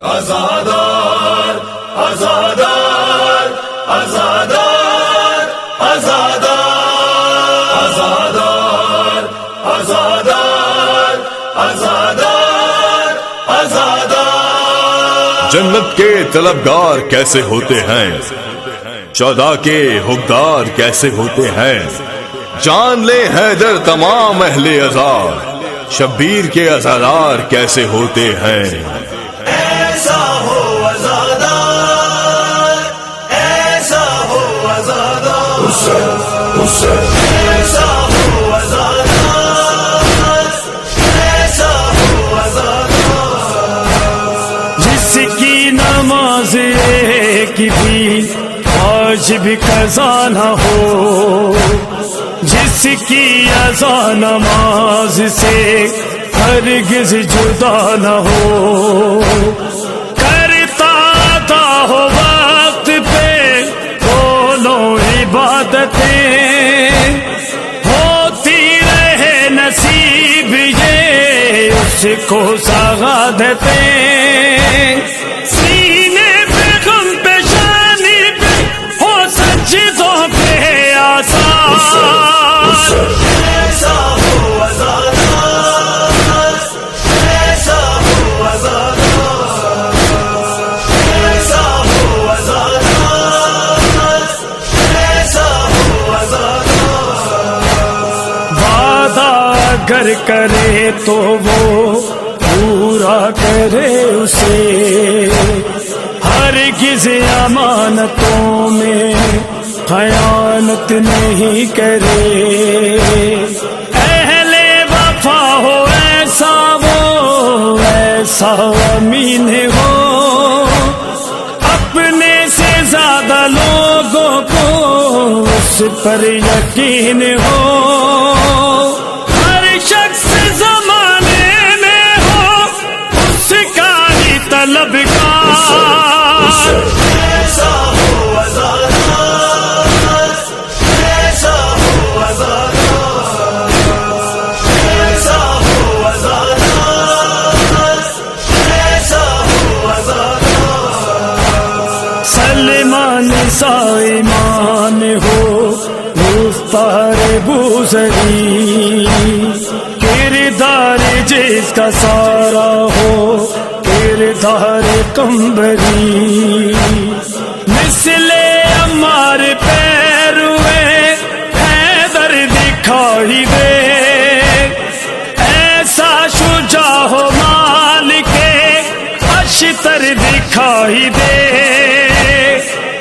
آزادار آزادار آزادار آزادار آزادار آزادار آزادار آزادار جنت کے طلبگار کیسے ہوتے ہیں، 14 کے حقدار کیسے ہوتے ہیں، جان لے حیدر تمام اہل عزا، شبیر کے عزادار کیسے ہوتے ہیں۔ ایسا ہو آزادار، ایسا ہو آزادار، ایسا ہو آزادار، ایسا ہو آزادار، جس کی نماز ایک بھی آج بھی قضا نہ ہو، جس کی اذا نماز سے ہرگز جدا نہ ہو، کرتا تھا ہو وقت پہ دونوں عبادتیں، ہوتی رہے نصیب یہ اس کو سعادتیں، سینے پہ غم پیشانی پہ ہو سجدوں پہ آسان، ایسا ہو آزادار، ایسا ہو آزادار، ایسا ہو آزادار، ایسا ہو آزادار، وعدہ اگر کرے تو وہ پورا کرے اسے، ہرگز امانتوں میں خیانت نہیں کرے، اہل وفا ہو ایسا وہ ایسا امین ہو، اپنے سے زیادہ لوگوں کو اس پر یقین ہو، ہر شخص زمانے میں ہو اس کا ہی طلبگار، ایسا ہو آزادار، ایسا ہو آزادار، ایسا ہو آزادار، ایسا ہو آزادار، سلمان سا ایمان ہو مختار بوزری، کردار جس کا سارا ہو کردار قمبری، مثل عمار پیروے حیدر دکھائی دے، ایسا شجاع ہو مالک اشتر دکھائی دے،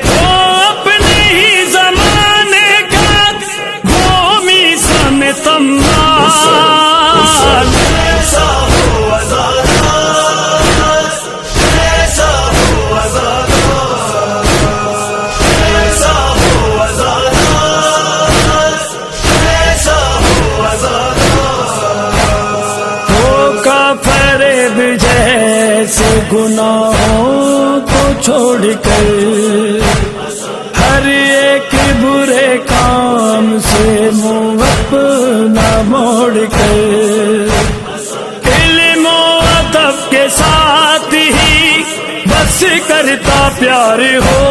وہ اپنے ہی زمانے کا وہ میزان تمام، ایسا ہو آزادار، ایسا ہو آزادار، ایسا ہو آزادار، ایسا ہو آزادار، تو کا فریب جیسے گناہوں کو چھوڑ کر، ہر ایک برے کام سے منہ اپنا موڑ کر، علم و ادب کے ساتھ ہی بس کرتا پیار ہو،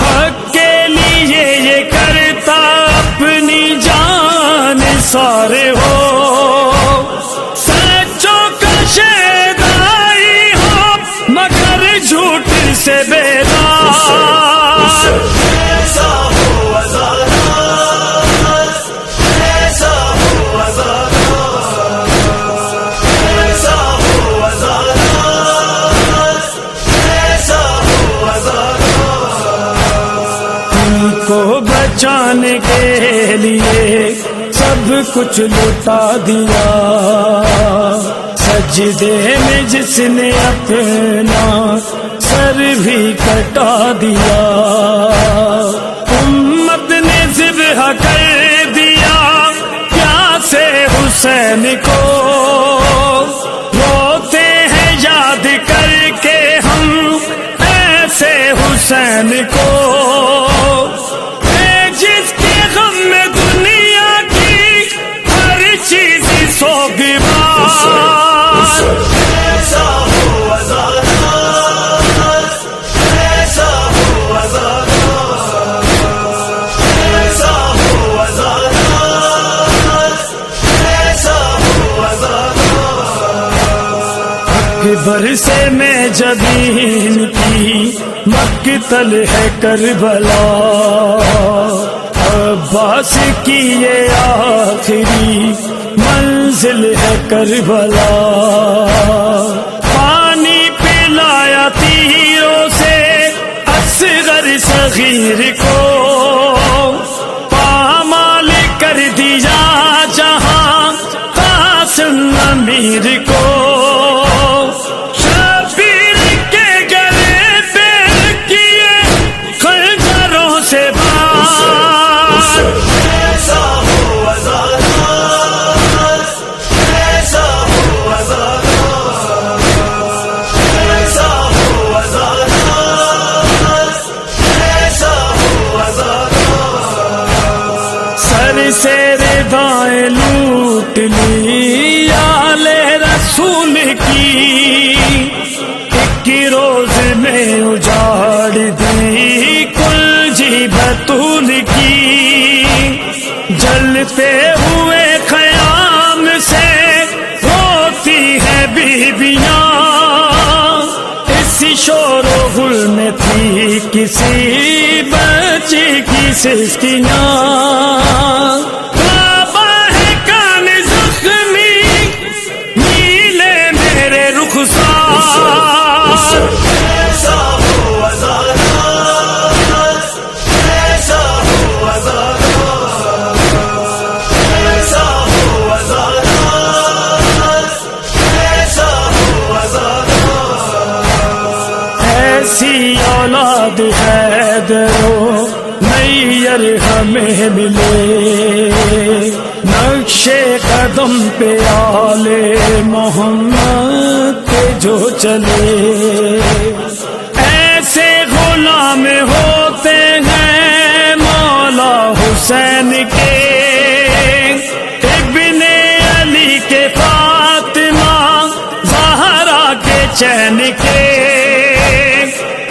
حق کے لیے یہ کرتا اپنی جان سارے ہو، سچوں کا شیدائی ہو مگر جھوٹ سے بیدار، ایسا ہو آزادار، ایسا ہو آزادار، ایسا ہو آزادار، ایسا ہو آزادار، ان کو بچانے کے لیے سب کچھ لٹا دیا، سجدے میں جس نے اپنا سر بھی کٹا دیا، امت نے ذبح کر دیا پیاسے حسین کو، روتے ہیں یاد کر کے ہم ایسے حسین کو، جس کے غم میں دنیا کی ہر چیز سوگوار، ایسا ہو آزادار، برسے میں جبین کی مقتل ہے کربلا، عباس کی یہ آخری منزل ہے کربلا، پانی پلایا تیروں سے اصغر صغیر کو، پامال کر دیا جہاں قاسم امیر کو، شبیر کے گلے پہ کیے خنجروں سے بار، ایسا ہو عزادار، ایسا ہو عزادار، ایسا ہو عزادار، ایسا ہو عزادار، سر سے ردائیں لوٹ لی آل رسول کی، ایک روز میں اجاڑ دی کل جی بطول کی، جلتے ہوئے خیام سے روتی ہے بیویاں، اسی شور و غل میں تھی کسی بچی کی سسکیاں، بابا ہے کان زخمی نیلے میرے رخسار، ایسا ہو عزادار، ایسا ہو عزادار، ایسا ہو عزادار، ایسا ہو عزادار، ایسی اولاد حیدرو نیر ہمیں ملے، نقش قدم پہ آل محمد پہ جو چلے، ایسے غلام ہوتے ہیں مولا حسین کے، ابن علی کے، فاطمہ زہرا کے چین کے،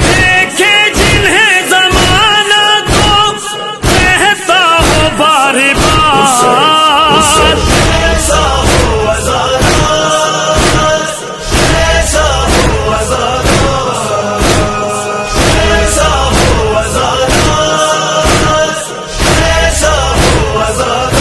دیکھے جنہیں زمانہ تو کہتا ہو بار بار، ایسا ہو عزادار، ایسا ہو عزادار، ایسا ہو عزادار، ایسا ہو عزادار،